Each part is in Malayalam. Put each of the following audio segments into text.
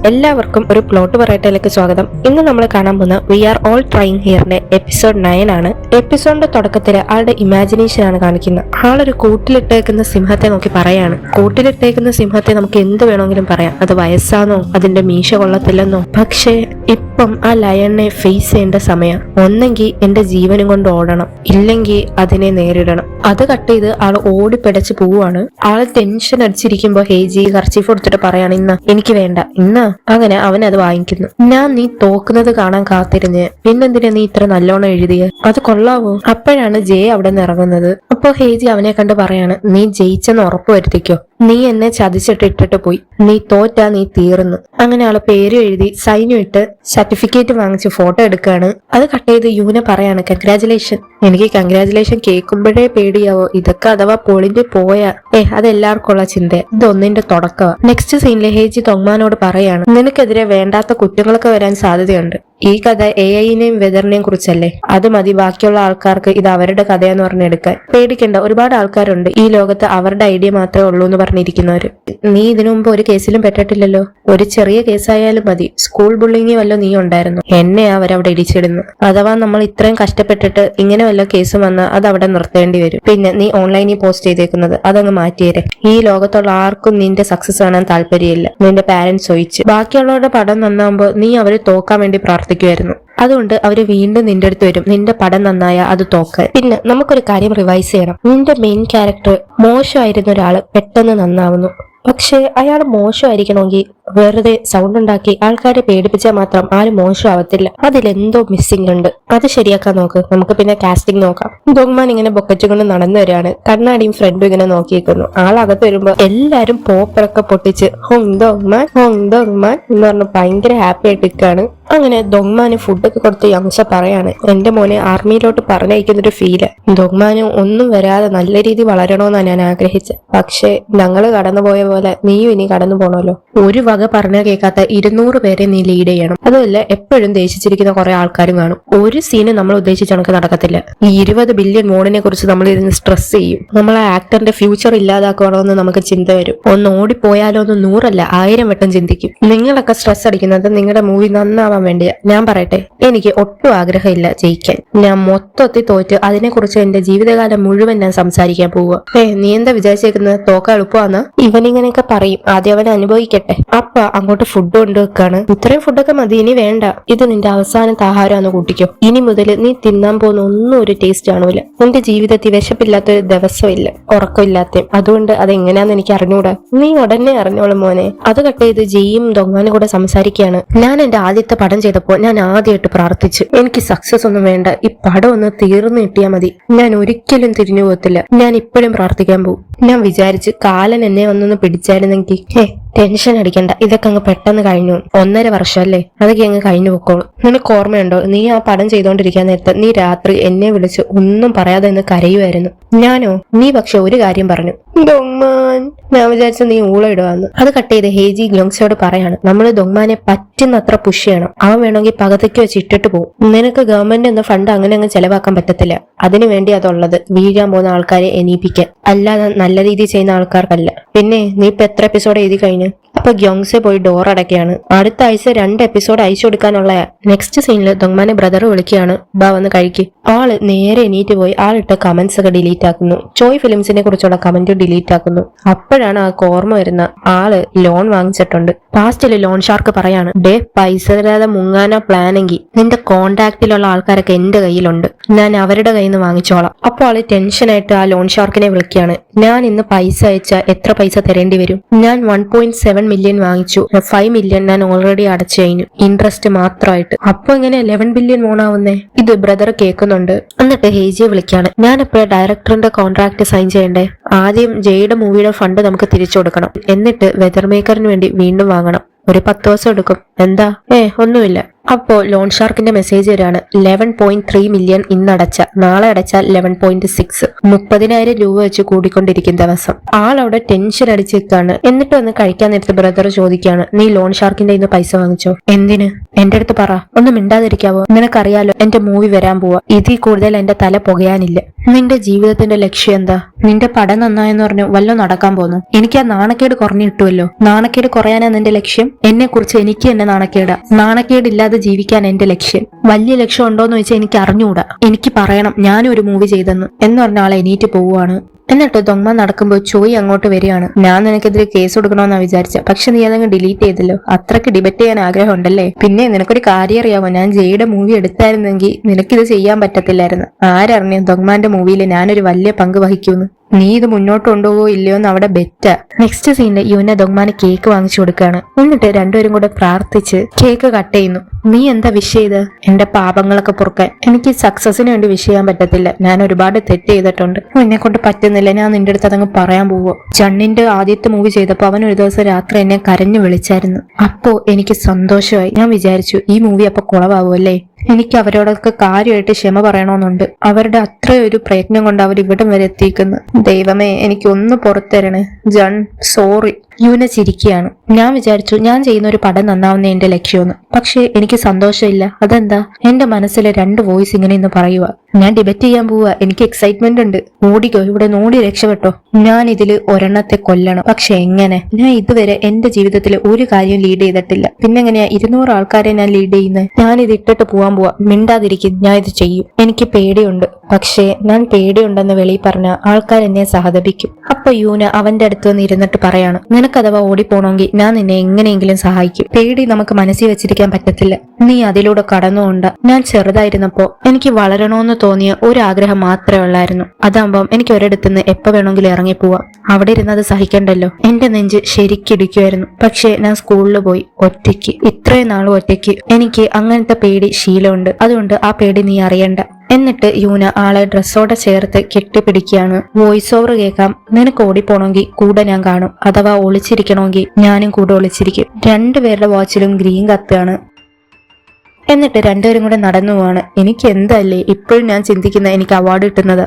എല്ലാവർക്കും ഒരു പ്ലോട്ട് പറയട്ടയിലേക്ക് സ്വാഗതം. ഇന്ന് നമ്മൾ കാണാൻ പോകുന്ന വി ആർ ഓൾ ട്രൈങ് ഹിയറിന്റെ എപ്പിസോഡ് 9 ആണ്. എപ്പിസോഡിന്റെ തുടക്കത്തിൽ ആളുടെ ഇമാജിനേഷൻ ആണ് കാണിക്കുന്നത്. ആളൊരു കൂട്ടിലിട്ടേക്കുന്ന സിംഹത്തെ നോക്കി പറയാണ്, കൂട്ടിലിട്ടേക്കുന്ന സിംഹത്തെ നമുക്ക് എന്ത് വേണമെങ്കിലും പറയാം, അത് വയസ്സാന്നോ അതിന്റെ മീശ കൊള്ളത്തില്ലെന്നോ, പക്ഷേ ഇപ്പം ആ ലയണിനെ ഫേസ് ചെയ്യേണ്ട സമയം. ഒന്നെങ്കിൽ എന്റെ ജീവനും കൊണ്ട് ഓടണം, ഇല്ലെങ്കിൽ അതിനെ നേരിടണം. അത് കട്ട് ചെയ്ത് ആള് ഓടിപ്പിടച്ച് പോവാണ്. ആള് ടെൻഷൻ അടിച്ചിരിക്കുമ്പോ ഹേജി കർച്ചീഫ് കൊടുത്തിട്ട് പറയാണ്, ഇന്ന് എനിക്ക് വേണ്ട, ഇന്ന്. അങ്ങനെ അവൻ അത് വാങ്ങിക്കുന്നു. ഞാൻ നീ തോക്കുന്നത് കാണാൻ കാത്തിരുന്ന് പിന്നെന്തിനാ നീ ഇത്ര നല്ലോണം എഴുതിയ, അത് കൊള്ളാവോ? അപ്പോഴാണ് ജയ് അവിടെ നിന്ന് ഇറങ്ങുന്നത്. അപ്പൊ ഹേജി അവനെ കണ്ട് പറയാണ്, നീ ജയിച്ചെന്ന് ഉറപ്പ് വരുത്തിക്കോ, നീ എന്നെ ചതിച്ചിട്ട് ഇട്ടിട്ട് പോയി, നീ തോറ്റാ നീ തീർന്നു. അങ്ങനെ ആള് പേര് എഴുതി സൈനും ഇട്ട് സർട്ടിഫിക്കറ്റ് വാങ്ങിച്ച് ഫോട്ടോ എടുക്കുകയാണ്. അത് കട്ട് ചെയ്ത് യൂന പറയാണ്, കൺഗ്രാചുലേഷൻ. എനിക്ക് കൺഗ്രാചുലേഷൻ കേൾക്കുമ്പോഴേ പേടിയാവോ, ഇതൊക്കെ അഥവാ പൊളിഞ്ഞു പോയാ അതെല്ലാവർക്കും ഉള്ള ചിന്ത, ഇതൊന്നിന്റെ തുടക്കമാണ്. നെക്സ്റ്റ് സീനിലെ ഹേജി തൊങ്മാനോട് പറയാണ്, നിനക്കെതിരെ വേണ്ടാത്ത കുറ്റങ്ങളൊക്കെ വരാൻ സാധ്യതയുണ്ട്. ഈ കഥ AI-നെയും വെതറിനെയും കുറിച്ചല്ലേ, അത് മതി ബാക്കിയുള്ള ആൾക്കാർക്ക് ഇത് അവരുടെ കഥയെന്ന് പറഞ്ഞെടുക്കാൻ. പേടിക്കണ്ട, ഒരുപാട് ആൾക്കാരുണ്ട് ഈ ലോകത്ത് അവരുടെ ഐഡിയ മാത്രമേ ഉള്ളൂ എന്ന് പറഞ്ഞിരിക്കുന്നവര്. നീ ഇതിനു മുമ്പ് ഒരു കേസിലും പെട്ടിട്ടില്ലല്ലോ, ഒരു ചെറിയ കേസായാലും മതി. സ്കൂൾ ബുള്ളിങ് വല്ലോ നീ ഉണ്ടായിരുന്നു, എന്നെയാ അവരവിടെ ഇടിച്ചിടുന്നു. അഥവാ നമ്മൾ ഇത്രയും കഷ്ടപ്പെട്ടിട്ട് ഇങ്ങനെ വല്ല കേസും വന്നാൽ അത് അവിടെ നിർത്തേണ്ടി വരും. പിന്നെ നീ ഓൺലൈനിൽ പോസ്റ്റ് ചെയ്തേക്കുന്നത് അതങ്ങ് മാറ്റിയേരെ. ഈ ലോകത്തുള്ള ആർക്കും നിന്റെ സക്സസ് കാണാൻ താല്പര്യമില്ല, നിന്റെ പാരന്റ്സ് ഒഴിച്ച്. ബാക്കിയുള്ളവരുടെ പടം നന്നാകുമ്പോ നീ അവര് തോക്കാൻ വേണ്ടി പ്രാർത്ഥിക്കുമായിരുന്നു. അതുകൊണ്ട് അവര് വീണ്ടും നിന്റെ അടുത്ത് വരും, നിന്റെ പടം നന്നായ അത് തോക്കാൻ. പിന്നെ നമുക്കൊരു കാര്യം റിവൈസ് ചെയ്യണം. നിന്റെ മെയിൻ ക്യാരക്ടർ മോശമായിരുന്ന ഒരാള് പെട്ടെന്ന് നന്നാവുന്നു. പക്ഷെ അയാൾ മോശമായിരിക്കണമെങ്കിൽ വെറുതെ സൗണ്ട് ഉണ്ടാക്കി ആൾക്കാരെ പേടിപ്പിച്ചാൽ മാത്രം ആര് മോശമാവത്തില്ല. അതിലെന്തോ മിസ്സിംഗ് ഉണ്ട്, അത് ശരിയാക്കാൻ നോക്ക്. നമുക്ക് പിന്നെ കാസ്റ്റിംഗ് നോക്കാം. ദോങ്മാൻ ഇങ്ങനെ ബൊക്കറ്റ് കൊണ്ട് നടന്നു വരികയാണ്. കണ്ണാടിയും ഫ്രണ്ടും ഇങ്ങനെ നോക്കിയിരിക്കുന്നു. ആളകത്ത് വരുമ്പോ എല്ലാരും പോപ്പറൊക്കെ പൊട്ടിച്ച് ഹോങ് ദോങ്മാൻ ഹോങ് ദോങ്മാൻ എന്ന് പറഞ്ഞ് ഭയങ്കര ഹാപ്പി ആയിട്ട് നിൽക്കുകയാണ്. അങ്ങനെ ദോങ്മാന് ഫുഡൊക്കെ കൊടുത്ത് യംസ പറയാണ്, എന്റെ മോനെ ആർമിയിലോട്ട് പറഞ്ഞയക്കുന്നൊരു ഫീല്. ദോങ്മാന് ഒന്നും വരാതെ നല്ല രീതി വളരണമെന്നാണ് ഞാൻ ആഗ്രഹിച്ചത്. പക്ഷെ ഞങ്ങള് കടന്നുപോയ പോലെ നീയും ഇനി കടന്നു പോണല്ലോ. ഒരു വക പറഞ്ഞാൽ കേൾക്കാത്ത 200 പേരെ നീ ലീഡ് ചെയ്യണം. അതുമല്ല എപ്പോഴും ദേഷിച്ചിരിക്കുന്ന കുറെ ആൾക്കാരും കാണും. ഒരു സീന് നമ്മൾ ഉദ്ദേശിച്ച കണക്ക് നടക്കത്തില്ല. ഈ 20 ബില്യൺ മോണിനെ കുറിച്ച് നമ്മൾ ഇരുന്ന് സ്ട്രെസ് ചെയ്യും. നമ്മൾ ആ ആക്ടറിന്റെ ഫ്യൂച്ചർ ഇല്ലാതാക്കണമെന്ന് നമുക്ക് ചിന്ത വരും. ഒന്ന് ഓടിപ്പോയാലോ എന്ന് 100 അല്ല 1000 വട്ടം ചിന്തിക്കും. നിങ്ങളൊക്കെ സ്ട്രെസ് അടിക്കുന്നത് നിങ്ങളുടെ മൂവി നന്നാവാൻ വേണ്ടിയാ. ഞാൻ പറയട്ടെ, എനിക്ക് ഒട്ടും ആഗ്രഹമില്ല ജയിക്കാൻ. ഞാൻ മൊത്തത്തിൽ തോറ്റ് അതിനെക്കുറിച്ച് എന്റെ ജീവിതകാലം മുഴുവൻ ഞാൻ സംസാരിക്കാൻ പോവുക. നീ എന്താ വിചാരിച്ചേക്കുന്നത്, തോക്ക എളുപ്പമാന്ന്? ഇവനിങ്ങനെയൊക്കെ പറയും, ആദ്യം അവൻ അനുഭവിക്കട്ടെ. അപ്പ അങ്ങോട്ട് ഫുഡ് കൊണ്ടുവെക്കാണ്. ഇത്രയും ഫുഡൊക്കെ മതി, ഇനി വേണ്ട. ഇത് നിന്റെ അവസാനത്തെ ആഹാരമാണെന്ന് കൂട്ടിക്കോ. ഇനി മുതൽ നീ തിന്നാൻ പോകുന്ന ഒന്നും ഒരു ടേസ്റ്റ് കാണൂല. നിന്റെ ജീവിതത്തിൽ വിശപ്പില്ലാത്തൊരു ദിവസമില്ല, ഉറക്കമില്ലാത്ത. അതുകൊണ്ട് അതെങ്ങനെയാന്ന് എനിക്ക് അറിഞ്ഞൂടാ. നീ ഉടനെ അറിഞ്ഞോളും മോനെ. അത് കട്ട് ചെയ്ത് ജെയും ദൊങ്ങാനും കൂടെ സംസാരിക്കുകയാണ്. ഞാൻ എന്റെ ആദ്യത്തെ പടം ചെയ്തപ്പോൾ ഞാൻ ആദ്യമായിട്ട് പ്രാർത്ഥിച്ചു, എനിക്ക് സക്സസ് ഒന്നും വേണ്ട, ഈ പടം ഒന്ന് തീർന്നു കിട്ടിയാൽ മതി. ഞാൻ ഒരിക്കലും തിരിഞ്ഞു പോകത്തില്ല. ഞാൻ ഇപ്പോഴും പ്രാർത്ഥിക്കാൻ പോകും. ഞാൻ വിചാരിച്ച് കാലൻ എന്നെ ഒന്നൊന്ന് പിടിച്ചായിരുന്നെങ്കിൽ. ടെൻഷൻ അടിക്കണ്ട, ഇതൊക്കെ അങ്ങ് പെട്ടെന്ന് കഴിഞ്ഞു. 1.5 വർഷം അല്ലേ, അതൊക്കെ അങ്ങ് കഴിഞ്ഞു പൊക്കോളൂ. നിനക്ക് ഓർമ്മയുണ്ടോ, നീ ആ പടം ചെയ്തോണ്ടിരിക്കാൻ നേരത്തെ നീ രാത്രി എന്നെ വിളിച്ച് ഒന്നും പറയാതെ എന്ന് കരയുമായിരുന്നു. ഞാനോ? നീ പക്ഷെ ഒരു കാര്യം പറഞ്ഞു, ദൊങ്മാൻ. ഞാൻ വിചാരിച്ച നീ ഊളയിടുവാന്ന്. അത് കട്ട് ചെയ്ത് ഹേജി ഗ്യോങ്സയോട് പറയാണ്, നമ്മള് ദൊങ്മാനെ പറ്റുന്നത്ര പുഷ് ചെയ്യണം. അവൻ വേണമെങ്കിൽ പകതയ്ക്ക് വെച്ച് ഇട്ടിട്ട് പോകും. നിനക്ക് ഗവൺമെന്റ് എന്ന ഫണ്ട് അങ്ങനെ അങ്ങ് ചെലവാക്കാൻ പറ്റത്തില്ല. അതിനു വേണ്ടി അതുള്ളത് വീഴാൻ പോകുന്ന ആൾക്കാരെ എണീപ്പിക്കാൻ, അല്ലാതെ നല്ല രീതിയിൽ ചെയ്യുന്ന ആൾക്കാർക്കല്ല. പിന്നെ നീ ഇപ്പൊ എത്ര എപ്പിസോഡ് എഴുതി കഴിഞ്ഞു? അപ്പൊ ഗ്യോങ്സെ പോയി ഡോർ അടയ്ക്കാണ്. അടുത്ത ആഴ്ച 2 എപ്പിസോഡ് അയച്ചു കൊടുക്കാനുള്ള. നെക്സ്റ്റ് സീനില് ദൊങ്മാനെ ബ്രദർ വിളിക്കുകയാണ്, ബാ വന്ന് കഴിക്ക്. ആള് നേരെ എണീറ്റ് പോയി ആളിട്ട കമന്റ്സ് ഒക്കെ ഡിലീറ്റ് ആക്കുന്നു. ചോയ് ഫിലിംസിനെ കുറിച്ചുള്ള കമന്റ് ഡിലീറ്റ് ആക്കുന്നു. അപ്പോഴാണ് ആൾക്ക് ഓർമ്മ വരുന്ന, ആള് ലോൺ വാങ്ങിച്ചിട്ടുണ്ട്. പാസ്റ്റില് ലോൺ ഷാർക്ക് പറയാണ്, ഡേ പൈസ തരാതെ മുങ്ങാനാ പ്ലാനെങ്കിൽ നിന്റെ കോണ്ടാക്റ്റിലുള്ള ആൾക്കാരൊക്കെ എന്റെ കയ്യിലുണ്ട്, ഞാൻ അവരുടെ കയ്യിൽ നിന്ന് വാങ്ങിച്ചോളാം. അപ്പോൾ ആള് ടെൻഷനായിട്ട് ആ ലോൺ ഷാർക്കിനെ വിളിക്കുകയാണ്. ഞാൻ ഇന്ന് പൈസ അയച്ച എത്ര പൈസ തരേണ്ടി വരും? ഞാൻ 1.7 മില്യൺ വാങ്ങിച്ചു, 5 മില്യൺ ഞാൻ ഓൾറെഡി അടച്ചു കഴിഞ്ഞു, ഇൻട്രസ്റ്റ് മാത്രമായിട്ട്. അപ്പൊ ഇങ്ങനെ 11 ബില്യൺ മോണാവുന്നേ? ഇത് ബ്രദർ കേൾക്കുന്നുണ്ട്. എന്നിട്ട് ഹേജിയെ വിളിക്കാണ്, ഞാൻ എപ്പോഴാ ഡയറക്ടറിന്റെ കോൺട്രാക്ട് സൈൻ ചെയ്യണ്ടേ? ആദ്യം ജയുടെ മൂവിയുടെ ഫണ്ട് നമുക്ക് തിരിച്ചു കൊടുക്കണം, എന്നിട്ട് വെതർ മേക്കറിന് വേണ്ടി വീണ്ടും വാങ്ങണം. ഒരു 10 ദിവസം എടുക്കും. എന്താ? ഒന്നുമില്ല. അപ്പോ ലോൺ ഷാർക്കിന്റെ മെസ്സേജ് വരാണ് 11.3 മില്യൺ ഇന്നടച്ച, നാളെ അടച്ചാൽ 11.6, 30,000 രൂപ വെച്ച് കൂടിക്കൊണ്ടിരിക്കും ദിവസം. ആളവിടെ ടെൻഷൻ അടിച്ച് നിൽക്കാണ്. എന്നിട്ട് വന്ന് കഴിക്കാൻ നേരത്തെ ബ്രദർ ചോദിക്കാണ്, നീ ലോൺ ഷാർക്കിന്റെ ഇന്ന് പൈസ വാങ്ങിച്ചോ? എന്തിന്? എന്റെ അടുത്ത് പറ, ഒന്ന് മിണ്ടാതിരിക്കാവോ? നിനക്കറിയാലോ എന്റെ മൂവി വരാൻ പോവാ, ഇതിൽ കൂടുതൽ എന്റെ തല പുകയാനില്ല. നിന്റെ ജീവിതത്തിന്റെ ലക്ഷ്യം എന്താ? നിന്റെ പടം നന്നായെന്ന് പറഞ്ഞു വല്ലോ നടക്കാൻ പോന്നു? എനിക്ക് ആ നാണക്കേട് കുറഞ്ഞു കിട്ടുമല്ലോ. നാണക്കേട് കുറയാനാ നിന്റെ ലക്ഷ്യം? എന്നെ കുറിച്ച് എനിക്ക് എന്നെ നാണക്കേടാ. നാണക്കേടില്ലാതെ ജീവിക്കാൻ എന്റെ ലക്ഷ്യം. വലിയ ലക്ഷ്യം ഉണ്ടോന്ന് വെച്ചാൽ എനിക്ക് അറിഞ്ഞുകൂടാ. എനിക്ക് പറയണം ഞാനും ഒരു മൂവി ചെയ്തെന്ന് എന്ന് പറഞ്ഞ ആളെ എണീറ്റ് പോവുകയാണ്. എന്നിട്ട് ദൊങ്മ നടക്കുമ്പോൾ ചോയ് അങ്ങോട്ട് വരികയാണ്. ഞാൻ നിനക്കെതിരെ കേസ് കൊടുക്കണമെന്നാ വിചാരിച്ച, പക്ഷെ നീ അതങ്ങ് ഡിലീറ്റ് ചെയ്തല്ലോ. അത്രക്ക് ഡിബേറ്റ് ചെയ്യാൻ ആഗ്രഹം ഉണ്ടല്ലേ? പിന്നെ നിനക്കൊരു കാര്യം അറിയാമോ, ഞാൻ ജയുടെ മൂവി എടുത്തായിരുന്നെങ്കിൽ നിനക്കിത് ചെയ്യാൻ പറ്റത്തില്ലായിരുന്നു. ആരറിഞ്ഞു ദൊങ്മാന്റെ മൂവിയിൽ ഞാനൊരു വലിയ പങ്ക് വഹിക്കുമെന്ന്? നീ ഇത് മുന്നോട്ട് കൊണ്ടുപോകോ ഇല്ലയോ എന്ന് അവിടെ ബെറ്റാ. നെക്സ്റ്റ് സീനിൽ യുന ദൊങ്മാന് കേക്ക് വാങ്ങിച്ചു കൊടുക്കുകയാണ്. എന്നിട്ട് രണ്ടുപേരും കൂടെ പ്രാർത്ഥിച്ച് കേക്ക് കട്ട് ചെയ്യുന്നു. നീ എന്താ വിഷ് ചെയ്ത്? എന്റെ പാപങ്ങളൊക്കെ പൊറുക്കാൻ. എനിക്ക് സക്സസിന് വേണ്ടി വിഷ് ചെയ്യാൻ പറ്റത്തില്ല. ഞാൻ ഒരുപാട് തെറ്റ് ചെയ്തിട്ടുണ്ട്. എന്നെ കൊണ്ട് പറ്റുന്നില്ല. ഞാൻ നിന്റെ അടുത്ത് അതങ്ങ് പറയാൻ പോവോ. ജണ്ണിന്റെ ആദ്യത്തെ മൂവി ചെയ്തപ്പോ അവൻ ഒരു ദിവസം രാത്രി എന്നെ കരഞ്ഞു വിളിച്ചായിരുന്നു. അപ്പോ എനിക്ക് സന്തോഷമായി. ഞാൻ വിചാരിച്ചു ഈ മൂവി അപ്പൊ കുളവാകും അല്ലേ. എനിക്ക് അവരോടൊക്കെ കാര്യമായിട്ട് ക്ഷമ പറയണമെന്നുണ്ട്. അവരുടെ അത്രയൊരു പ്രയത്നം കൊണ്ട് അവർ ഇവിടം വരെ എത്തിക്കുന്നു. ദൈവമേ, എനിക്കൊന്ന് പുറത്തരണേ. ജൺ സോറി. യുന ചിരിക്കുകയാണ്. ഞാൻ വിചാരിച്ചു ഞാൻ ചെയ്യുന്ന ഒരു പടം നന്നാവുന്ന എന്റെ ലക്ഷ്യമെന്ന്. പക്ഷെ എനിക്ക് സന്തോഷമില്ല. അതെന്താ? എന്റെ മനസ്സിലെ രണ്ട് വോയിസ് ഇങ്ങനെ ഇന്ന് പറയുക. ഞാൻ ഡിബേറ്റ് ചെയ്യാൻ പോവുക. എനിക്ക് എക്സൈറ്റ്മെന്റ് ഉണ്ട്. ഓടിക്കോ, ഇവിടെ ഓടി രക്ഷപ്പെട്ടോ. ഞാൻ ഇതില് ഒരെണ്ണത്തെ കൊല്ലണം. പക്ഷെ എങ്ങനെ? ഞാൻ ഇതുവരെ എന്റെ ജീവിതത്തിൽ ഒരു കാര്യം ലീഡ് ചെയ്തിട്ടില്ല. പിന്നെങ്ങനെയാ 200 ആൾക്കാരെ ഞാൻ ലീഡ് ചെയ്യുന്നത്? ഞാൻ ഇത് ഇട്ടിട്ട് പോവാൻ പോവാ. മിണ്ടാതിരിക്കും, ഞാൻ ഇത് ചെയ്യും. എനിക്ക് പേടിയുണ്ട്. പക്ഷേ ഞാൻ പേടിയുണ്ടെന്ന് വെളിയിൽ പറഞ്ഞ ആൾക്കാർ എന്നെ സഹതപിക്കും. അപ്പൊ യൂന അവന്റെ അടുത്ത് വന്ന് ഇരുന്നിട്ട് പറയാണ്, നിനക്കഥവാ ഓടിപ്പോണമെങ്കിൽ ഞാൻ നിന്നെ എങ്ങനെയെങ്കിലും സഹായിക്കും. പേടി നമുക്ക് മനസ്സിൽ വെച്ചിരിക്കാൻ പറ്റത്തില്ല. നീ അതിലൂടെ കടന്നുകൊണ്ട. ഞാൻ ചെറുതായിരുന്നപ്പോ എനിക്ക് വളരണോന്ന് തോന്നിയ ഒരാഗ്രഹം മാത്രമേ ഉള്ളായിരുന്നു. അതാകുമ്പം എനിക്ക് ഒരിടത്തുനിന്ന് എപ്പോ വേണമെങ്കിലും ഇറങ്ങിപ്പോവാം. അവിടെ ഇരുന്നത് സഹിക്കണ്ടല്ലോ. എന്റെ നെഞ്ച് ശരിക്കിടിക്കുമായിരുന്നു. പക്ഷെ ഞാൻ സ്കൂളിൽ പോയി ഒറ്റയ്ക്ക്. ഇത്രയും നാളും ഒറ്റയ്ക്ക്. എനിക്ക് അങ്ങനത്തെ പേടി ശീലമുണ്ട്. അതുകൊണ്ട് ആ പേടി നീ അറിയണ്ട. എന്നിട്ട് യൂന ആളെ ഡ്രസ്സോടെ ചേർത്ത് കെട്ടിപ്പിടിക്കുകയാണ്. വോയിസ് ഓവർ കേൾക്കാം. നിനക്ക് ഓടിപ്പോണമെങ്കിൽ കൂടെ ഞാൻ കാണും. അഥവാ ഒളിച്ചിരിക്കണമെങ്കിൽ ഞാനും കൂടെ ഒളിച്ചിരിക്കും. രണ്ടുപേരുടെ വാച്ചിലും ഗ്രീൻ കത്തുകയാണ്. എന്നിട്ട് രണ്ടുപേരും കൂടെ നടന്നു പോവാണ്. എനിക്ക് എന്തല്ലേ ഇപ്പോഴും ഞാൻ ചിന്തിക്കുന്ന എനിക്ക് അവാർഡ് കിട്ടുന്നത്.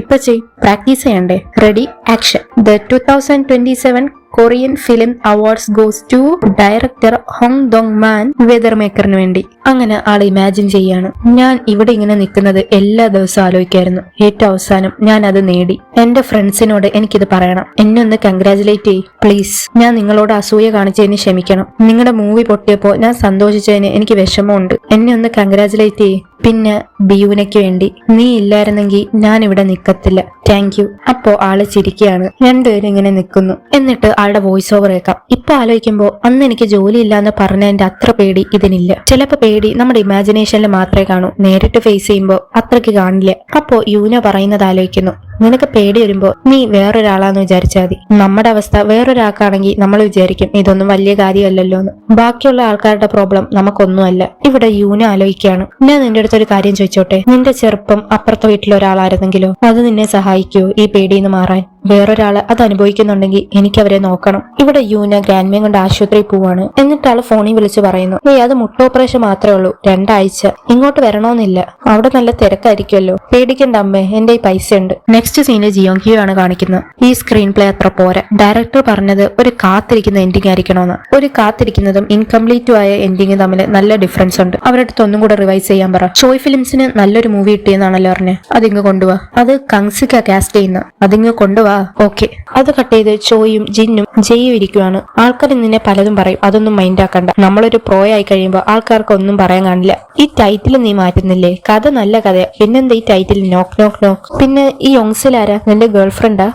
ഇപ്പൊ പ്രാക്ടീസ് ചെയ്യണ്ടേ? Ready, action. The 2027 Korean film awards goes to director Hong Dong Man, വെതർ മേക്കറിന് വേണ്ടി. അങ്ങനെ ആൾ ഇമാജിൻ ചെയ്യാണ്. ഞാൻ ഇവിടെ ഇങ്ങനെ നിൽക്കുന്നത് എല്ലാ ദിവസവും ആലോചിക്കായിരുന്നു. ഏറ്റവും അവസാനം ഞാൻ അത് നേടി. എന്റെ ഫ്രണ്ട്സിനോട് എനിക്കിത് പറയണം. എന്നെ ഒന്ന് കൺഗ്രാചുലേറ്റ് ചെയ്യ് പ്ലീസ്. ഞാൻ നിങ്ങളോട് അസൂയ കാണിച്ചതിന് ക്ഷമിക്കണം. നിങ്ങളുടെ മൂവി പൊട്ടിയപ്പോ ഞാൻ സന്തോഷിച്ചതിന് എനിക്ക് വിഷമമുണ്ട്. എന്നെ ഒന്ന് കൺഗ്രാചുലേറ്റ് ചെയ്യ്. പിന്നെ ബിയൂനയ്ക്ക് വേണ്ടി. നീ ഇല്ലായിരുന്നെങ്കിൽ ഞാൻ ഇവിടെ നിക്കത്തില്ല. Thank you. അപ്പോ ആള് ചിരിക്കുകയാണ്. രണ്ടുപേരും ഇങ്ങനെ നിൽക്കുന്നു. എന്നിട്ട് ആളുടെ വോയിസ് ഓവർ കേൾക്കാം. ഇപ്പൊ ആലോചിക്കുമ്പോ അന്ന് എനിക്ക് ജോലി ഇല്ലാന്ന് പറഞ്ഞതിന്റെ അത്ര പേടി ഇതിനില്ല. ചിലപ്പോ പേടി നമ്മുടെ ഇമാജിനേഷനിൽ മാത്രമേ കാണൂ. നേരിട്ട് ഫേസ് ചെയ്യുമ്പോ അത്രയ്ക്ക് കാണില്ല. അപ്പോ യൂന പറയുന്നത് ആലോചിക്കുന്നു. നിനക്ക് പേടി വരുമ്പോ നീ വേറൊരാളാന്ന് വിചാരിച്ചാൽ മതി. നമ്മുടെ അവസ്ഥ വേറൊരാൾക്കാണെങ്കിൽ നമ്മൾ വിചാരിക്കും ഇതൊന്നും വലിയ കാര്യമല്ലല്ലോ എന്ന്. ബാക്കിയുള്ള ആൾക്കാരുടെ പ്രോബ്ലം നമുക്കൊന്നുമല്ല. ഇവിടെ യൂന ആലോചിക്കുകയാണ്. ഞാൻ നിന്റെ അടുത്തൊരു കാര്യം ചോദിച്ചോട്ടെ? നിന്റെ ചെറുപ്പം അപ്പുറത്തെ വീട്ടിലെ ഒരാളായിരുന്നെങ്കിലോ അത് നിന്നെ സഹായിക്കുവോ ഈ പേടിന്ന് മാറാൻ? വേറൊരാള് അത് അനുഭവിക്കുന്നുണ്ടെങ്കിൽ എനിക്ക് അവരെ നോക്കണം. ഇവിടെ യൂന ഗ്രാൻഡ്മയും കൊണ്ട് ആശുപത്രിയിൽ പോവാണ്. എന്നിട്ട് ആള് ഫോണിൽ വിളിച്ച് പറയുന്നു, അത് മുട്ട ഓപ്പറേഷൻ മാത്രമേ ഉള്ളൂ, 2 ആഴ്ച. ഇങ്ങോട്ട് വരണോന്നില്ല. അവിടെ നല്ല തിരക്കായിരിക്കുമല്ലോ. പേടിക്കണ്ട അമ്മേ, എന്റെ ഈ പൈസ ഉണ്ട്. നെക്സ്റ്റ് സീനിൽ ജിയോങ്ക്യു ആണ് കാണിക്കുന്നത്. ഈ സ്ക്രീൻ പ്ലേ അത്ര പോരാ. ഡയറക്ടർ പറഞ്ഞത് ഒരു കാത്തിരിക്കുന്ന എൻഡിങ് ആയിരിക്കണമെന്ന്. ഒരു കാത്തിരിക്കുന്നതും ഇൻകംപ്ലീറ്റും ആയ എൻഡിങ് തമ്മിൽ നല്ല ഡിഫറൻസ് ഉണ്ട്. അവരുടെ അടുത്ത് ഒന്നും കൂടെ റിവൈസ് ചെയ്യാൻ പറ. ചോയ് ഫിലിംസിന് നല്ലൊരു മൂവി കിട്ടിയെന്നാണല്ലോ പറഞ്ഞത്. അതിങ്ങ് കൊണ്ടുപോവാ. അത് കങ്സിക്ക കാസ്റ്റ് ചെയ്യുന്ന. അതിങ്ങ് കൊണ്ടുപോവാ. ഓക്കെ. അത് കട്ട് ചെയ്ത് ചോയും ജിന്നും ജയും ഇരിക്കുവാണ്. ആൾക്കാർ നിന്നെ പലതും പറയും. അതൊന്നും മൈൻഡ് ആക്കണ്ട. നമ്മളൊരു പ്രോ ആയി കഴിയുമ്പോൾ ആൾക്കാർക്ക് ഒന്നും പറയാൻ കാണില്ല. ഈ ടൈറ്റിൽ നീ മാറ്റുന്നില്ലേ? കഥ നല്ല കഥയാ. പിന്നെന്താ ഈ ടൈറ്റിൽ നോക്ക് നോക്ക് നോക്ക്? പിന്നെ ഈ യോങ്സിലാരാ? നിന്റെ ഗേൾ ഫ്രണ്ടാ?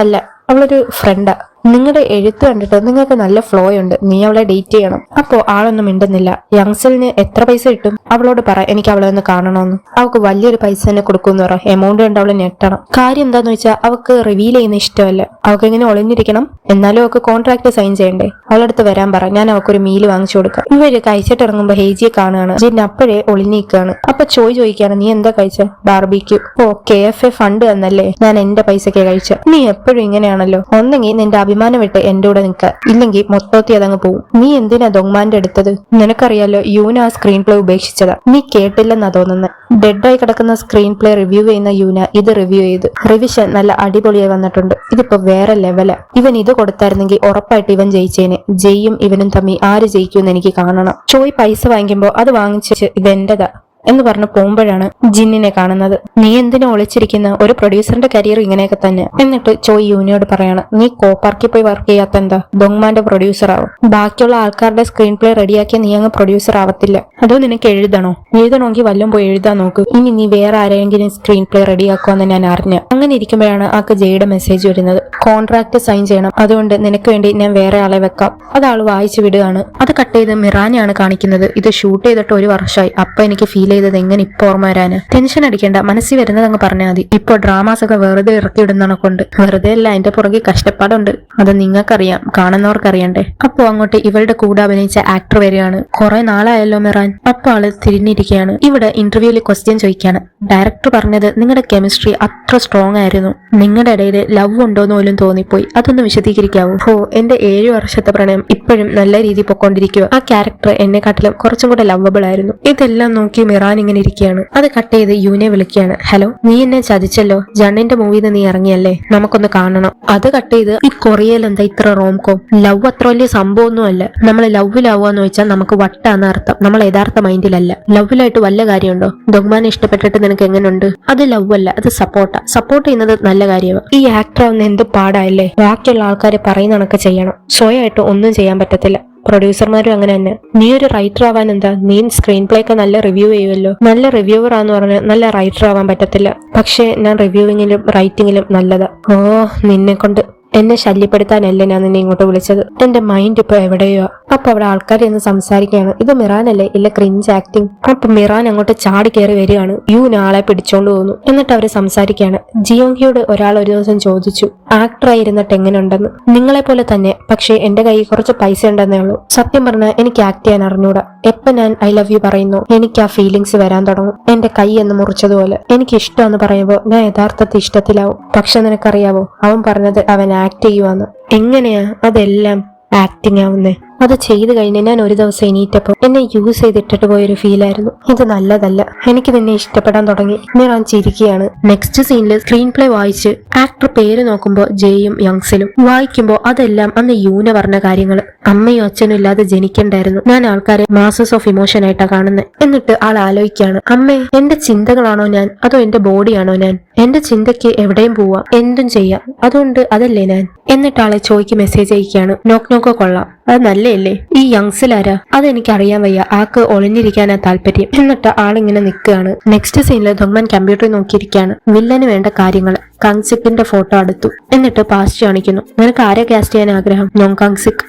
അല്ല, അവളൊരു ഫ്രണ്ടാ. നിങ്ങളുടെ എഴുത്ത് കണ്ടിട്ട് നിങ്ങൾക്ക് നല്ല ഫ്ലോ ഉണ്ട്. നീ അവളെ ഡേറ്റ് ചെയ്യണം. അപ്പോ ആളൊന്നും മിണ്ടുന്നില്ല. യങ്സലിന് എത്ര പൈസ കിട്ടും? അവളോട് പറ എനിക്ക് അവളെ ഒന്ന് കാണണമെന്ന്. അവൾക്ക് വലിയൊരു പൈസ തന്നെ കൊടുക്കുമെന്ന് പറ. എമൗണ്ട് കണ്ട് അവളെ ഞെട്ടണം. കാര്യം എന്താന്ന് വെച്ചാൽ അവൾക്ക് റിവീൽ ചെയ്യുന്ന ഇഷ്ടമല്ല. അവൾക്ക് ഇങ്ങനെ ഒളിഞ്ഞിരിക്കണം. എന്നാലും അവൾക്ക് കോൺട്രാക്ട് സൈൻ ചെയ്യണ്ടേ? അവളടുത്ത് വരാൻ പറ. ഞാൻ അവൾക്കൊരു മീല് വാങ്ങിച്ചു കൊടുക്കാം. ഇവര് കഴിച്ചിട്ട് ഇറങ്ങുമ്പോ ഹേജിയെ കാണുകയാണ്. ജിൻ അപ്പോഴേ ഒളിഞ്ഞിരിക്കുകയാണ്. അപ്പൊ ചോദിക്കുകയാണ്, നീ എന്താ കഴിച്ച? ബാർബിക്യൂ. KFA ഫണ്ട് തന്നല്ലേ? ഞാൻ എന്റെ പൈസക്കെ കഴിച്ച. നീ എപ്പോഴും ഇങ്ങനെയാണല്ലോ. ഒന്നെങ്കിൽ നിന്റെ സൽമാനെ വിട്ട് എന്റെ കൂടെ നിൽക്ക, ഇല്ലെങ്കിൽ മൊത്തത്തി അതങ്ങ് പോവും. നീ എന്തിനാ ദൊങ്മാന്റെ എടുത്തത്? നിനക്കറിയാലോ യൂന ആ സ്ക്രീൻ പ്ലേ ഉപേക്ഷിച്ചതാ. നീ കേട്ടില്ലെന്നാ തോന്നുന്നത്. ഡെഡായി കിടക്കുന്ന സ്ക്രീൻ പ്ലേ റിവ്യൂ ചെയ്യുന്ന യൂന ഇത് റിവ്യൂ ചെയ്ത് റിവിഷൻ നല്ല അടിപൊളിയായി വന്നിട്ടുണ്ട്. ഇതിപ്പോ വേറെ ലെവലാ. ഇവൻ ഇത് കൊടുത്തായിരുന്നെങ്കിൽ ഉറപ്പായിട്ട് ഇവൻ ജയിച്ചേനെ. ജയ്യും ഇവനും തമ്മിൽ ആര് ജയിക്കുമെന്ന് എനിക്ക് കാണണം. ചോയ് പൈസ വാങ്ങിക്കുമ്പോ അത് വാങ്ങിച്ച് ഇതെന്റെതാ എന്ന് പറഞ്ഞ് പോകുമ്പോഴാണ് ജിന്നിനെ കാണുന്നത്. നീ എന്തിനാ ഒളിച്ചിരിക്കുന്ന? ഒരു പ്രൊഡ്യൂസറിന്റെ കരിയർ ഇങ്ങനെയൊക്കെ തന്നെ. എന്നിട്ട് ചോയ് യൂനിയോട് പറയാണ്, നീ കോപ്പാർക്കിൽ പോയി വർക്ക് ചെയ്യാത്ത എന്താ? ദൊങ്മാന്റെ പ്രൊഡ്യൂസർ ആവും. ബാക്കിയുള്ള ആൾക്കാരുടെ സ്ക്രീൻ പ്ലേ റെഡിയാക്കിയ നീ അങ്ങ് പ്രൊഡ്യൂസർ ആവത്തില്ല. അതോ നിനക്ക് എഴുതണമെങ്കിൽ വല്ലതും പോയി എഴുതാൻ നോക്ക്. ഇനി നീ വേറെ ആരെങ്കിലും സ്ക്രീൻ പ്ലേ റെഡിയാക്കുമെന്ന് ഞാൻ അറിഞ്ഞു. അങ്ങനെ ഇരിക്കുമ്പോഴാണ് ആക്ക് ജയുടെ മെസ്സേജ് വരുന്നത്. കോൺട്രാക്ട് സൈൻ ചെയ്യണം, അതുകൊണ്ട് നിനക്ക് വേണ്ടി ഞാൻ വേറെ ആളെ വെക്കാം. അതാൾ വായിച്ചു വിടുകയാണ്. അത് കട്ട് ചെയ്ത് മിറാനെയാണ് കാണിക്കുന്നത്. ഇത് ഷൂട്ട് ചെയ്തിട്ട് 1 വർഷമായി. അപ്പൊ എനിക്ക് ഫീൽ ചെയ്തത് എങ്ങനെ ഇപ്പൊ ഓർമ്മ വരാന്? ടെൻഷൻ അടിക്കേണ്ട, മനസ്സിൽ വരുന്നത് അങ്ങ് പറഞ്ഞാൽ മതി. ഇപ്പൊ ഡ്രാമാസ് ഒക്കെ വെറുതെ ഇറക്കി ഇടുന്നതിനെ കൊണ്ട് വെറുതെ അല്ല, അതിന്റെ പുറകെ കഷ്ടപ്പാടുണ്ട്. അത് നിങ്ങൾക്കറിയാം, കാണുന്നവർക്കറിയണ്ടേ. അപ്പൊ അങ്ങോട്ട് ഇവളുടെ കൂടെ അഭിനയിച്ച ആക്ടർ വരികയാണ്. കുറെ നാളായല്ലോ മിറാൻ. അപ്പൊ ആള് തിരിഞ്ഞിരിക്കുകയാണ്. ഇവിടെ ഇന്റർവ്യൂവിൽ ക്വസ്റ്റ്യൻ ചോദിക്കാണ്. ഡയറക്ടർ പറഞ്ഞത് നിങ്ങളുടെ കെമിസ്ട്രി അത്ര സ്ട്രോങ് ആയിരുന്നു, നിങ്ങളുടെ ഇടയിൽ ലവ് ഉണ്ടോന്ന് പോലും തോന്നിപ്പോയി. അതൊന്ന് വിശദീകരിക്കാവൂ? എന്റെ 7 വർഷത്തെ പ്രണയം ഇപ്പോഴും നല്ല രീതിയിൽ പൊക്കോണ്ടിരിക്കുക. ആ ക്യാരക്ടർ എന്നെക്കാട്ടിലും കുറച്ചും കൂടെ ലവബിൾ ആയിരുന്നു. ഇതെല്ലാം നോക്കി മിറാൻ ഇങ്ങനെ ഇരിക്കുകയാണ്. അത് കട്ട് ചെയ്ത് യൂനെ വിളിക്കുകയാണ്. ഹലോ, നീ എന്നെ ചതിച്ചല്ലോ. ജണ്ണിന്റെ മൂവിന്ന് നീ ഇറങ്ങിയല്ലേ, നമുക്കൊന്ന് കാണണം. അത് കട്ട് ചെയ്ത് ഈ കൊറിയയിൽ എന്താ ഇത്ര റോംകോം? ലവ് അത്ര വലിയ സംഭവമൊന്നും അല്ല. നമ്മൾ ലവിലാവുകയെന്ന് വെച്ചാൽ നമുക്ക് വട്ടാന്ന് അർത്ഥം. നമ്മൾ യഥാർത്ഥ മൈൻഡിലല്ല. ലവിലായിട്ട് വല്ല കാര്യമുണ്ടോ? ദൊങ്മാനെ ഇഷ്ടപ്പെട്ടിട്ട് നിനക്ക് എങ്ങനെയുണ്ട്? അത് ലവ് അല്ല, അത് സപ്പോർട്ടാ. സപ്പോർട്ട് ചെയ്യുന്നത് നല്ല കാര്യമാണ്. ഈ ആക്ടർ ആവുന്ന എന്ത് പാടായല്ലേ. ബാക്കിയുള്ള ആൾക്കാരെ പറയുന്നതൊക്കെ ചെയ്യണം, സ്വയമായിട്ട് ഒന്നും ചെയ്യാൻ പറ്റത്തില്ല. പ്രൊഡ്യൂസർമാരും അങ്ങനെ തന്നെ. നീ ഒരു റൈറ്റർ ആവാൻ എന്താ? നീ സ്ക്രീൻ പ്ലേ ഒക്കെ നല്ല റിവ്യൂ ചെയ്യുമല്ലോ. നല്ല റിവ്യൂവർ ആന്ന് പറഞ്ഞാൽ നല്ല റൈറ്റർ ആവാൻ പറ്റത്തില്ല. പക്ഷെ ഞാൻ റിവ്യൂവിങ്ങിലും റൈറ്റിങ്ങിലും നല്ലതാ. നിന്നെ കൊണ്ട് എന്നെ ശല്യപ്പെടുത്താനല്ലേ ഞാൻ നിന്നെ ഇങ്ങോട്ട് വിളിച്ചത്. എന്റെ മൈൻഡ് ഇപ്പൊ എവിടെയോ. അപ്പൊ അവിടെ ആൾക്കാരെ ഒന്ന് സംസാരിക്കുകയാണ്. ഇത് മിറാനല്ലേ? ഇല്ല, ക്രിഞ്ച് ആക്ടിങ്. അപ്പൊ മിറാൻ അങ്ങോട്ട് ചാടി കയറി വരികയാണ്. ആളെ പിടിച്ചോണ്ട് പോകുന്നു. എന്നിട്ട് അവര് സംസാരിക്കുകയാണ്. ജിയോങ്കിയോട് ഒരാൾ ഒരു ദിവസം ചോദിച്ചു, ആക്ടറായി ഇരുന്നിട്ട് എങ്ങനെയുണ്ടെന്ന്. നിങ്ങളെ പോലെ തന്നെ, പക്ഷെ എന്റെ കയ്യിൽ കുറച്ച് പൈസ ഉണ്ടെന്നേ ഉള്ളൂ. സത്യം പറഞ്ഞാൽ എനിക്ക് ആക്ട് ചെയ്യാൻ അറിഞ്ഞൂടാ. എപ്പൊ ഞാൻ ഐ ലവ് യു പറയുന്നു, എനിക്ക് ആ ഫീലിങ്സ് വരാൻ തുടങ്ങും. എന്റെ കൈ എന്ന് മുറിച്ചതുപോലെ. എനിക്ക് ഇഷ്ടമെന്ന് പറയുമ്പോൾ ഞാൻ യഥാർത്ഥത്തിൽ ഇഷ്ടത്തിലാവും. പക്ഷെ നിനക്കറിയാവോ, അവൻ പറഞ്ഞത് അവൻ ആക്ട് ചെയ്യുവാന്ന്. എങ്ങനെയാ അതെല്ലാം ആക്ടിങ് ആവുന്നേ? അത് ചെയ്തു കഴിഞ്ഞ് ഞാൻ ഒരു ദിവസം എണീറ്റപ്പോ എന്നെ യൂസ് ചെയ്തിട്ടിട്ട് പോയൊരു ഫീലായിരുന്നു. ഇത് നല്ലതല്ല. എനിക്ക് നിന്നെ ഇഷ്ടപ്പെടാൻ തുടങ്ങി. മിറാൻ ചിരിക്കുകയാണ്. നെക്സ്റ്റ് സീനിൽ സ്ക്രീൻ പ്ലേ വായിച്ച് ആക്ടർ പേര് നോക്കുമ്പോ ജയും യങ്സിലും വായിക്കുമ്പോ അതെല്ലാം അന്ന് യൂന പറഞ്ഞ കാര്യങ്ങള്. അമ്മയും അച്ഛനും ഇല്ലാതെ ജനിക്കണ്ടായിരുന്നു. ഞാൻ ആൾക്കാരെ മാസസ് ഓഫ് ഇമോഷൻ ആയിട്ടാ കാണുന്നത്. എന്നിട്ട് ആൾ ആലോചിക്കുകയാണ്, അമ്മേ, എന്റെ ചിന്തകളാണോ ഞാൻ, അതോ എന്റെ ബോഡിയാണോ ഞാൻ? എന്റെ ചിന്തയ്ക്ക് എവിടെയും പോവാം, എന്തും ചെയ്യാം. അതുകൊണ്ട് അതല്ലേ ഞാൻ. എന്നിട്ട് ആളെ ചോയ്ക്ക് മെസ്സേജ് അയക്കുകയാണ്. നോക്ക് കൊള്ളാം, അത് നല്ലയല്ലേ? ഈ യങ്സിലാരാ? അതെനിക്ക് അറിയാൻ വയ്യ. ആക്ക് ഒളിഞ്ഞിരിക്കാനാ താല്പര്യം. എന്നിട്ട് ആളിങ്ങനെ നിൽക്കുകയാണ്. നെക്സ്റ്റ് സീനിൽ ദൊങ്മാൻ കമ്പ്യൂട്ടറിൽ നോക്കിയിരിക്കുകയാണ്. വില്ലന് വേണ്ട കാര്യങ്ങൾ. കങ്സിക്കിന്റെ ഫോട്ടോ എടുത്തു. എന്നിട്ട് പാസ്റ്റ് കാണിക്കുന്നു. നിനക്ക് ആരെ കാസ്റ്റ് ചെയ്യാൻ ആഗ്രഹം? നോങ് കങ്സിക്.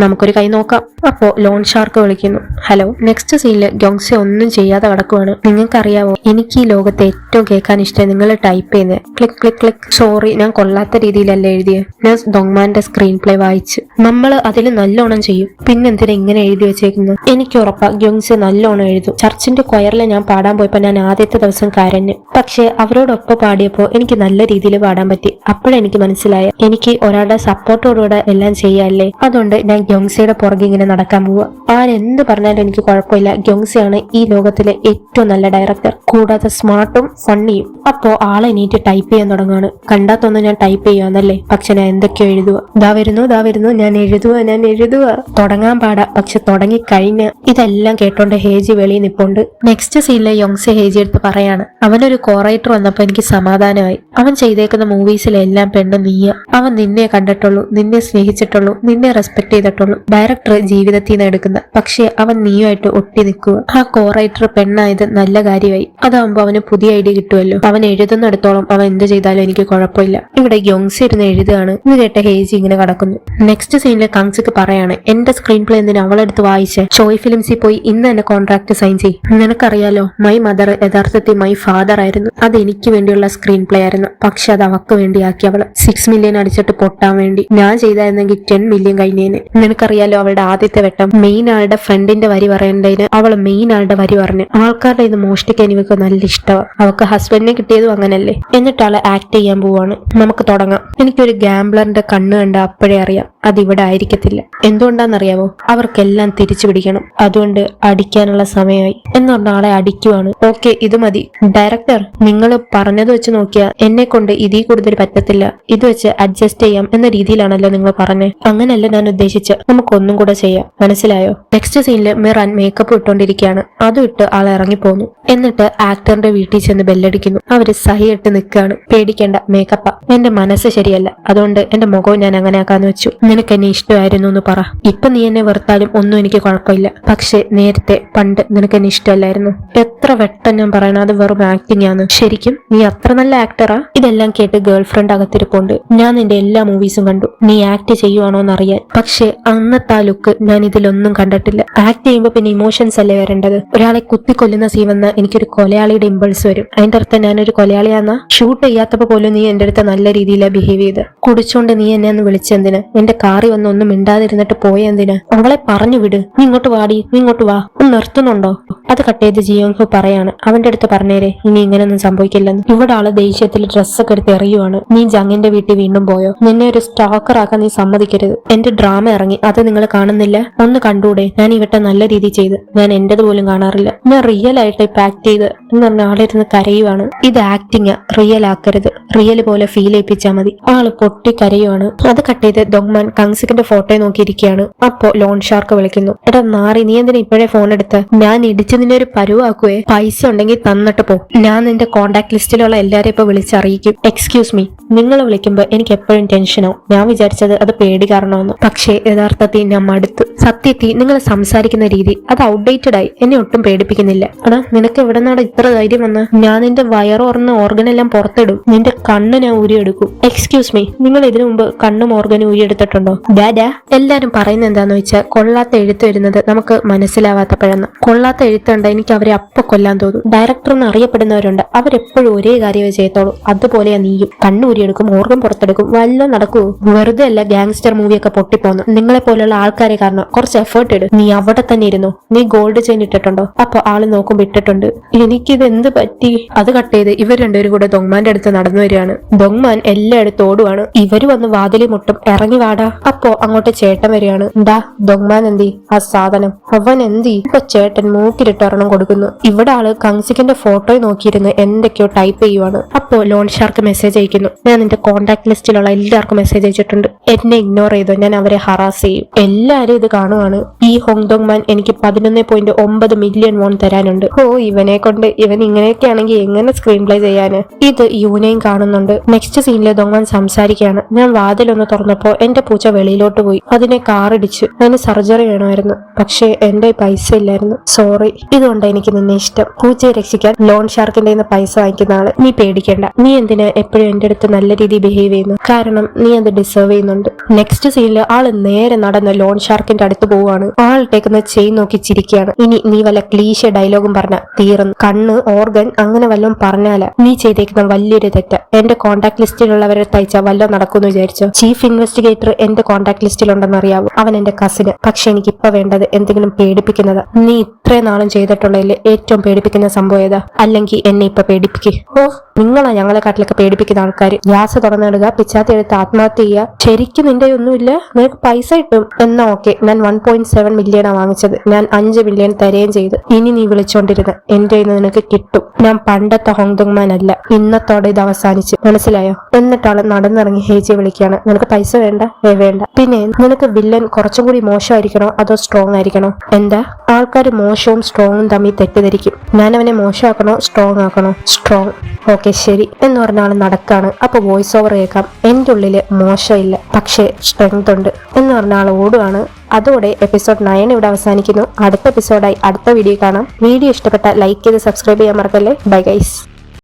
നമുക്കൊരു കൈ നോക്കാം. അപ്പോ ലോൺ ഷാർക്ക് വിളിക്കുന്നു. ഹലോ. നെക്സ്റ്റ് സീനിൽ ഗ്യോങ്സെ ഒന്നും ചെയ്യാതെ കിടക്കുവാണ്. നിങ്ങൾക്കറിയാവോ, എനിക്ക് ഈ ലോകത്തെ ഏറ്റവും കേൾക്കാൻ ഇഷ്ടം നിങ്ങൾ ടൈപ്പ് ചെയ്യുന്നത്. Click click click. സോറി, ഞാൻ കൊള്ളാത്ത രീതിയിലല്ല എഴുതിയത്. ഞാൻ ദൊങ്മാന്റെ സ്ക്രീൻ പ്ലേ വായിച്ച്. നമ്മൾ അതിൽ നല്ലോണം ചെയ്യും. പിന്നെന്തിനാ ഇങ്ങനെ എഴുതി വെച്ചേക്കുന്നത്? എനിക്ക് ഉറപ്പാ ഗ്യോങ്സെ നല്ലോണം എഴുതും. ചർച്ചിന്റെ കൊയറിൽ ഞാൻ പാടാൻ പോയപ്പോ ഞാൻ ആദ്യത്തെ ദിവസം കരഞ്ഞു. പക്ഷെ അവരോടൊപ്പം പാടിയപ്പോ എനിക്ക് നല്ല രീതിയിൽ പാടാൻ പറ്റി. അപ്പോഴെനിക്ക് മനസ്സിലായ എനിക്ക് ഒരാളുടെ സപ്പോർട്ടോടുകൂടെ എല്ലാം ചെയ്യാല്ലേ. അതുകൊണ്ട് ഞാൻ ഗ്യോങ്സയുടെ പുറകെ ഇങ്ങനെ നടക്കാൻ പോവുക. ആരെന്ത് പറഞ്ഞാലും എനിക്ക് കുഴപ്പമില്ല. ഗ്യോങ്സയാണ് ഈ ലോകത്തിലെ ഏറ്റവും നല്ല ഡയറക്ടർ, കൂടാതെ സ്മാർട്ടും ഫണ്ണിയും. അപ്പോ ആളെ എണീറ്റ് ടൈപ്പ് ചെയ്യാൻ തുടങ്ങുകയാണ്. കണ്ടാത്തൊന്നും ഞാൻ ടൈപ്പ് ചെയ്യാന്നല്ലേ, പക്ഷെ ഞാൻ എന്തൊക്കെയോ എഴുതുക. ദാ വരുന്നു, ഞാൻ എഴുതുക. തുടങ്ങാൻ പാടാ, പക്ഷെ തുടങ്ങി കഴിഞ്ഞ് ഇതെല്ലാം കേട്ടോണ്ട് ഹേജി വെളിയിൽ നിപ്പുണ്ട്. നെക്സ്റ്റ് സീനിലെ യോങ്സെ ഹേജി എടുത്ത് പറയാണ്, അവനൊരു കോറൈറ്റർ വന്നപ്പോ എനിക്ക് സമാധാനമായി. അവൻ ചെയ്തേക്കുന്ന മൂവീസിലെല്ലാം പെണ്ണ് നീയ. അവൻ നിന്നെ കണ്ടിട്ടുള്ളൂ, നിന്നെ സ്നേഹിച്ചിട്ടുള്ളൂ, നിന്നെ റെസ്പെക്ട് ചെയ്തിട്ടുള്ളൂ. ഡയറക്ടർ ജീവിതത്തിൽ നിന്ന് എടുക്കുന്ന, പക്ഷെ അവൻ നീയുമായിട്ട് ഒട്ടി നിൽക്കുക. ആ കോറൈറ്റർ പെണ്ണായത് നല്ല കാര്യമായി. അതാവുമ്പോ അവന് പുതിയ ഐഡിയ കിട്ടുമല്ലോ. അവൻ എഴുതുന്നിടത്തോളം അവൻ എന്ത് ചെയ്താലും എനിക്ക് കുഴപ്പമില്ല. ഇവിടെ യോങ്സെ ഇരുന്ന് എഴുതുകയാണ്. ഇത് കേട്ട ഹേജി ഇങ്ങനെ കടക്കുന്നു. നെക്സ്റ്റ് സീനിൽ കങ്സിക്ക് പറയാണ്, എന്റെ സ്ക്രീൻ പ്ലേ എന്തിനാ അവളെടുത്ത് വായിച്ച് ചോയ് ഫിലിംസിൽ പോയി ഇന്ന് തന്നെ കോൺട്രാക്ട് സൈൻ ചെയ്യും. നിനക്കറിയാലോ, മൈ മദർ യഥാർത്ഥത്തിൽ മൈ ഫാദർ ആയിരുന്നു. അത് എനിക്ക് വേണ്ടിയുള്ള സ്ക്രീൻ പ്ലേ ആയിരുന്നു. പക്ഷെ അത് അവക്ക് വേണ്ടിയാക്കി അവള് 6 മില്യൺ അടിച്ചിട്ട് പൊട്ടാൻ വേണ്ടി. ഞാൻ ചെയ്തായിരുന്നെങ്കിൽ 10 മില്യൺ കഴിഞ്ഞേന്. നിനക്കറിയാലോ അവളുടെ ആദ്യത്തെ വെട്ടം മെയിൻ ആളുടെ ഫ്രണ്ടിന്റെ വരി പറയേണ്ടതിന് അവള് മെയിൻ ആളുടെ വരി പറഞ്ഞു. ആൾക്കാരുടെ ഇത് മോഷ്ടിക്കാൻ ഇവക്ക് നല്ല ഇഷ്ടമാണ്. അവക്ക് ഹസ്ബൻഡിനെ കിട്ടിയതും അങ്ങനല്ലേ. എന്നിട്ട് ആള് ആക്ട് ചെയ്യാൻ പോവാണ്. നമുക്ക് തുടങ്ങാം. എനിക്കൊരു ഗാംബ്ലറിന്റെ കണ്ണ് കണ്ട അപ്പോഴേ അറിയാം അതിവിടെ ആയിരിക്കത്തില്ല. എന്തുകൊണ്ടാന്നറിയാവോ? അവർക്കെല്ലാം തിരിച്ചു പിടിക്കണം. അതുകൊണ്ട് അടിക്കാനുള്ള സമയമായി എന്ന് പറഞ്ഞ ആളെ അടിക്കുവാണ്. ഓക്കെ, ഇത് മതി. ഡയറക്ടർ, നിങ്ങൾ പറഞ്ഞത് വെച്ച് നോക്കിയാൽ എന്നെ കൊണ്ട് ഇതിൽ കൂടുതൽ പറ്റത്തില്ല. ഇത് വെച്ച് അഡ്ജസ്റ്റ് ചെയ്യാം എന്ന രീതിയിലാണല്ലോ നിങ്ങൾ പറഞ്ഞത്. അങ്ങനല്ല ഞാൻ ഉദ്ദേശിച്ച. നമുക്കൊന്നും കൂടെ ചെയ്യാം, മനസ്സിലായോ? നെക്സ്റ്റ് സീനില് മിറാൻ മേക്കപ്പ് ഇട്ടോണ്ടിരിക്കുകയാണ്. അതും ഇട്ട് ആൾ ഇറങ്ങിപ്പോന്നു. എന്നിട്ട് ആക്ടറിന്റെ വീട്ടിൽ ചെന്ന് ബെല്ലടിക്കുന്നു. അവര് സഹിയിട്ട് നിൽക്കുകയാണ്. പേടിക്കേണ്ട, മേക്കപ്പാ. എന്റെ മനസ്സ് ശരിയല്ല, അതുകൊണ്ട് എന്റെ മുഖവും ഞാൻ അങ്ങനെ ആക്കാന്ന് വെച്ചു. നിനക്ക് എന്നെ ഇഷ്ടമായിരുന്നു എന്ന് പറ. ഇപ്പൊ നീ എന്നെ വെറുത്താലും ഒന്നും എനിക്ക് കുഴപ്പമില്ല. പക്ഷെ നേരത്തെ പണ്ട് നിനക്ക് എന്നെ ഇഷ്ടമല്ലായിരുന്നു. എത്ര വെട്ടം ഞാൻ പറയണ അത് വെറും ആക്ടിംഗ് ആണ്. ശരിക്കും നീ അത്ര നല്ല ആക്ടറാ? ഇതെല്ലാം കേട്ട് ഗേൾ ഫ്രണ്ട് അകത്തിരിപ്പുണ്ട്. ഞാൻ നിന്റെ എല്ലാ മൂവീസും കണ്ടു. നീ ആക്ട് ചെയ്യുവാണോ എന്നറിയാൻ. പക്ഷെ അന്നത്തെ ആ ലുക്ക് ഞാൻ ഇതിലൊന്നും കണ്ടിട്ടില്ല. ആക്ട് ചെയ്യുമ്പോ പിന്നെ ഇമോഷൻസ് അല്ലേ വരേണ്ടത്. ഒരാളെ കുത്തിക്കൊല്ലുന്ന സീൻ വന്ന എനിക്കൊരു കൊലയാളിയുടെ ഇമ്പൾസ് വരും. അതിന്റെ അർത്ഥം ഞാനൊരു കൊലയാളിയാന്നാ? ഷൂട്ട് ചെയ്യാത്തപ്പോ പോലും നീ എന്റെ അടുത്ത് നല്ല രീതിയിലാണ് ബിഹേവ് ചെയ്ത്. കുടിച്ചോണ്ട് നീ എന്നെ ഒന്ന് വിളിച്ചെന്തിന്? എന്റെ കാറി വന്ന് ഒന്നും മിണ്ടാതിരുന്നിട്ട് പോയെന്തിന്? അവളെ പറഞ്ഞു വിട്. നീ ഇങ്ങോട്ട് വാടി, നീ ഇങ്ങോട്ട് വാ. ഒന്ന് നിർത്തുന്നുണ്ടോ? അത് കട്ട് ചെയ്ത് ജിയോങ് ഹു പറയാണ്. അവന്റെ അടുത്ത് പറഞ്ഞേരെ ഇനി ഇങ്ങനെയൊന്നും സംഭവിക്കില്ലെന്ന്. ഇവിടെ ആള് ദേഷ്യത്തിൽ ഡ്രസ്സൊക്കെ എടുത്ത് എറിയുവാണ്. നീ ജങ്ങിന്റെ വീട്ടിൽ വീണ്ടും പോയോ? നിന്നെ ഒരു സ്റ്റോക്കർ ആക്കാൻ നീ സമ്മതിക്കരുത്. എന്റെ ഡ്രാമ ഇറങ്ങി, അത് നിങ്ങൾ കാണുന്നില്ല? ഒന്ന് കണ്ടൂടെ? ഞാൻ ഇവട്ടെ നല്ല രീതിയിൽ ചെയ്ത്. ഞാൻ എന്റേത് പോലും കാണാറില്ല. ഞാൻ റിയൽ ആയിട്ട് ഇപ്പൊ ആക്ട് ചെയ്ത് എന്ന് പറഞ്ഞ ആളിരുന്ന് കരയുവാണ്. ഇത് ആക്ടിങ്, റിയൽ ആക്കരുത്. റിയൽ പോലെ ഫീൽ ചെയ്യിപ്പിച്ചാൽ മതി. ആള് പൊട്ടി കരയുവാണ്. അത് കട്ട് ചെയ്ത് ദൊങ്മാൻ കങ്സിക്കിന്റെ ഫോട്ടോ നോക്കിയിരിക്കുകയാണ്. അപ്പോ ലോൺ ഷാർക്ക് വിളിക്കുന്നു. എടാ നാറി, നീ എന്തിനാ ഇപ്പോഴേ ഫോൺ എടുത്ത്? ഞാൻ ഇടിച്ച് നിന്നെ ഒരു പരുവാക്കുവേ. പൈസ ഉണ്ടെങ്കിൽ തന്നിട്ട് പോ. ഞാൻ നിന്റെ കോണ്ടാക്ട് ലിസ്റ്റിലുള്ള എല്ലാരെയും ഇപ്പൊ വിളിച്ചറിയിക്കും. എക്സ്ക്യൂസ് മീ, നിങ്ങൾ വിളിക്കുമ്പോ എനിക്ക് എപ്പോഴും ടെൻഷനാവും. ഞാൻ വിചാരിച്ചത് അത് പേടി കാരണമെന്ന്. പക്ഷേ യഥാർത്ഥത്തിൽ ഞാൻ മടുത്തു. സത്യത്തിൽ നിങ്ങൾ സംസാരിക്കുന്ന രീതി അത് ഔട്ട്ഡേറ്റഡ് ആയി. എന്നെ ഒട്ടും പേടിപ്പിക്കുന്നില്ല. എടാ നിനക്ക് എവിടെ നിന്നാണ് ഇത്ര ധൈര്യം വന്ന്? ഞാൻ നിന്റെ വയറോർന്ന ഓർഗൻ എല്ലാം പുറത്തിടും. നിന്റെ കണ്ണ് ഞാൻ ഊരിയെടുക്കും. എക്സ്ക്യൂസ് മീ, നിങ്ങൾ ഇതിനു മുമ്പ് കണ്ണും ഓർഗനും ഊരിയെടുത്തിട്ടുണ്ടോ? ഡാഡാ, എല്ലാരും പറയുന്നത് എന്താന്ന് വെച്ചാൽ കൊള്ളാത്ത എഴുത്ത് വരുന്നത് നമുക്ക് മനസ്സിലാവാത്തപ്പോഴെന്ന്. കൊള്ളാത്ത എഴുത്തുണ്ട് എനിക്ക് അവരെ അപ്പൊ കൊല്ലാൻ തോന്നും. ഡയറക്ടർ എന്ന് അറിയപ്പെടുന്നവരുണ്ട്, അവരെപ്പോഴും ഒരേ കാര്യമേ ചെയ്യത്തോളൂ. അതുപോലെയാ നീയും. കണ്ണൂരിയെടുക്കും, ഓർഗൻ പുറത്തെടുക്കും, വല്ലതും നടക്കൂ. വെറുതെ അല്ല ഗാങ്സ്റ്റർ മൂവിയൊക്കെ പൊട്ടിപ്പോന്നു. നിങ്ങളെ പോലുള്ള ആൾക്കാരെ കാരണം കുറച്ച് എഫേർട്ട് ഇടും. നീ അവിടെ തന്നെ ഇരുന്നു. നീ ഗോൾഡ് ചെയിൻ ഇട്ടിട്ടുണ്ടോ? അപ്പൊ ആള് നോക്കുമ്പോ ഇട്ടിട്ടുണ്ട്. എനിക്കിത് എന്ത് പറ്റി? അത് കട്ട് ചെയ്ത് ഇവർ രണ്ടുപേരും കൂടെ ദൊങ്മാന്റെ അടുത്ത് നടന്നു വരികയാണ്. ദൊങ്മാൻ എല്ലായിടത്തും ഓടുവാണ്. ഇവര് വന്ന് വാതിലി മുട്ടും. ഇറങ്ങി വാടാ. അപ്പോ അങ്ങോട്ട് ചേട്ടൻ വരികയാണ്. ഡാ ദൊങ്മാൻ എന്തി ആ സാധനം? അവൻ എന്തി? ഇപ്പൊ ചേട്ടൻ മൂക്കിലിട്ട് ഒരെണ്ണം കൊടുക്കുന്നു. ഇവിടെ ആള് കങ്സിക്കിന്റെ ഫോട്ടോ നോക്കിയിരുന്ന് എന്തൊക്കെയോ ടൈപ്പ് ചെയ്യുവാണ്. അപ്പോ ലോൺ ഷാർക്ക് മെസ്സേജ് അയക്കുന്നു. ഞാൻ നിന്റെ കോണ്ടാക്ട് ലിസ്റ്റിലുള്ള എല്ലാവർക്കും മെസ്സേജ് അയച്ചിട്ടുണ്ട്. എന്നെ ഇഗ്നോർ ചെയ്തോ, ഞാൻ അവരെ ഹറാസ് ചെയ്യും. എല്ലാരും ഇത് കാണുവാണ്. ഈ ഹോങ്ഡോങ്മാൻ എനിക്ക് 11.9 മില്യൺ വോൺ തരാനുണ്ട്. ഓ, ഇവനെ കൊണ്ട് ഇവൻ ഇങ്ങനെയൊക്കെ ആണെങ്കിൽ എങ്ങനെ സ്ക്രീൻ പ്ലേ ചെയ്യാന്? ഇത് യൂനയും കാണുന്നുണ്ട്. നെക്സ്റ്റ് സീനില് ദൊങ്മാൻ സംസാരിക്കുകയാണ്. ഞാൻ വാതിലൊന്ന് തുറന്നപ്പോ എന്റെ പൂച്ച വെളിയിലോട്ട് പോയി. അതിനെ കാറിടിച്ചു. അതിന് സർജറി വേണമായിരുന്നു. പക്ഷേ എന്റെ പൈസ ഇല്ലായിരുന്നു. സോറി. ഇതുകൊണ്ട് എനിക്ക് നിന്നെ ഇഷ്ടം. പൂച്ചയെ രക്ഷിക്കാൻ ലോൺ ഷാർക്കിന്റെ പൈസ വാങ്ങിക്കുന്ന ആള്. നീ പേടിക്കേണ്ട. നീ എന്തിനാ എപ്പോഴും എന്റെ അടുത്ത് നല്ല രീതിയിൽ ബിഹേവ് ചെയ്യുന്നു? കാരണം നീ അത് ഡിസേർവ് ചെയ്യുന്നുണ്ട്. നെക്സ്റ്റ് സീനില് ആള് നേരെ നടന്ന് ലോൺ ഷാർക്കിന്റെ അടുത്ത് പോവാണ്. ആളിട്ടേക്കുന്ന ചെയിൻ നോക്കി ചിരിക്കുകയാണ്. ഇനി നീ വല്ല ക്ലീശ ഡയലോഗും പറഞ്ഞ തീർന്നു. കണ്ണ്, ഓർഗൻ അങ്ങനെ വല്ലതും പറഞ്ഞാല നീ ചെയ്തേക്കുന്ന വലിയൊരു തെറ്റ്. എന്റെ കോണ്ടാക്ട് ലിസ്റ്റിലുള്ളവരെ തയ്ച്ച വല്ലതും നടക്കുമെന്ന് വിചാരിച്ചോ? ചീഫ് ഇൻവെസ്റ്റിഗേറ്റർ എന്റെ കോണ്ടാക്ട് ലിസ്റ്റിലുണ്ടെന്ന് അറിയാവൂ. അവൻ എന്റെ കസിന്. പക്ഷെ എനിക്ക് ഇപ്പൊ വേണ്ടത് എന്തെങ്കിലും പേടിപ്പിക്കുന്നത്. നീ ഇത്രയും നാളും ചെയ്തിട്ടുള്ളതിൽ ഏറ്റവും പേടിപ്പിക്കുന്ന സംഭവം ഏതാ? അല്ലെങ്കിൽ എന്നെ ഇപ്പൊ പേടിപ്പിക്ക്. ഓ, നിങ്ങളാ ഞങ്ങളെ കാട്ടിലൊക്കെ പേടിപ്പിക്കുന്ന ആൾക്കാർ. ഗ്യാസ് തുറന്നിടുക, പിച്ചാത്തി എടുത്ത് ആത്മഹത്യ ചെയ്യുക. ശരിക്കും നിന്റെ ഒന്നുമില്ല, നിനക്ക് പൈസ കിട്ടും എന്നാ ഓക്കെ. ഞാൻ 1.7 മില്യണാ വാങ്ങിച്ചത്. ഞാൻ 5 മില്യൺ തരുകയും ചെയ്ത്. ഇനി നീ വിളിച്ചോണ്ടിരുന്ന എന്റെ നിനക്ക് കിട്ടും. ഞാൻ പണ്ടത്തെ ഹോങ്ഡോങ്മാൻ അല്ല. ഇന്നത്തോടെ ഇത് അവസാനിച്ചു, മനസ്സിലായോ? എന്നിട്ടാണ് നടന്നിറങ്ങി ഹേജിയെ വിളിക്കുകയാണ്. നിനക്ക് പൈസ വേണ്ട? വേണ്ട. പിന്നെ നിനക്ക് വില്ലൻ കുറച്ചും കൂടി മോശമായിരിക്കണോ അതോ സ്ട്രോങ് ആയിരിക്കണോ? എന്താ? ആൾക്കാർ മോശവും സ്ട്രോങ്ങും തമ്മിൽ തെറ്റിദ്ധരിക്കും. ഞാൻ അവനെ മോശമാക്കണോ സ്ട്രോങ് ആക്കണോ? സ്ട്രോങ്. ഓക്കെ ശരി എന്ന് പറഞ്ഞ ആൾ നടക്കാണ്. അപ്പൊ വോയിസ് ഓവർ കേൾക്കാം. എന്റെ ഉള്ളില് മോശമില്ല, പക്ഷേ സ്ട്രെങ്ത് ഉണ്ട് എന്ന് പറഞ്ഞ ആൾ ഓടുകയാണ്. അതോടെ എപ്പിസോഡ് 9 ഇവിടെ അവസാനിക്കുന്നു. അടുത്ത എപ്പിസോഡായി അടുത്ത വീഡിയോ കാണാം. വീഡിയോ ഇഷ്ടപ്പെട്ട ലൈക്ക് ചെയ്ത് സബ്സ്ക്രൈബ് ചെയ്യാൻ മറക്കല്ലേ. Bye guys.